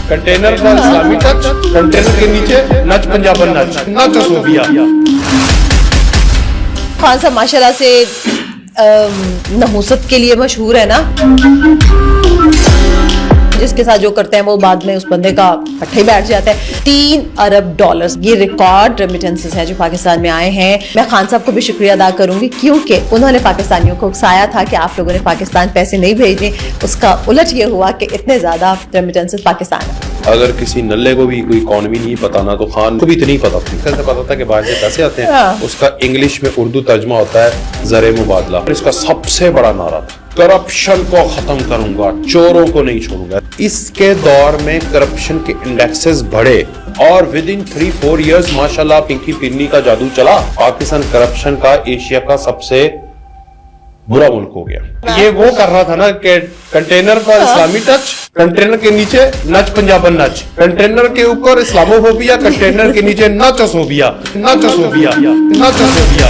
Container पर इस्लामी touch, container के नीचे नच पंजाबन नच, नच सोफिया। खान साहब माशाल्लाह से नहुसत के लिए मशहूर है ना, जिसके साथ जो करते हैं वो बाद में उस बंदे का पट्टे ही बैठ जाता है। 3 अरब डॉलर्स ये रिकॉर्ड रेमिटेंसेस हैं जो पाकिस्तान में आए हैं। मैं खान साहब को भी शुक्रिया अदा करूंगी क्योंकि उन्होंने पाकिस्तानियों को उकसाया था कि आप लोगों ने पाकिस्तान पैसे नहीं भेजे, उसका उलट ये हुआ कि इतने ज्यादा रेमिटेंसेस पाकिस्तान है। अगर किसी नल्ले को भी कोई इकोनॉमी नहीं पता ना, तो खान को भी इतनी पता थी। कैसे पता था कि बाहर से पैसे आते हैं। हाँ। उसका इंग्लिश में उर्दू तर्जमा होता है ज़र मुबादला। इसका सबसे बड़ा नारा था, करप्शन को खत्म करूंगा, चोरों को नहीं छोड़ूंगा। इसके दौर में करप्शन के इंडेक्सेस बढ़े और विद इन 3-4 इयर्स माशाल्लाह पिंकी पिन्नी का जादू चला। पाकिस्तान करप्शन का एशिया का सबसे बुरा मुल्क हो गया। ये वो कर रहा था ना कि कंटेनर पर इस्लामी टच, कंटेनर के नीचे नच पंजाबन नच, कंटेनर के ऊपर इस्लामोफोबिया, कंटेनर के नीचे नच सोफिया, नच सोफिया, नच सोफिया।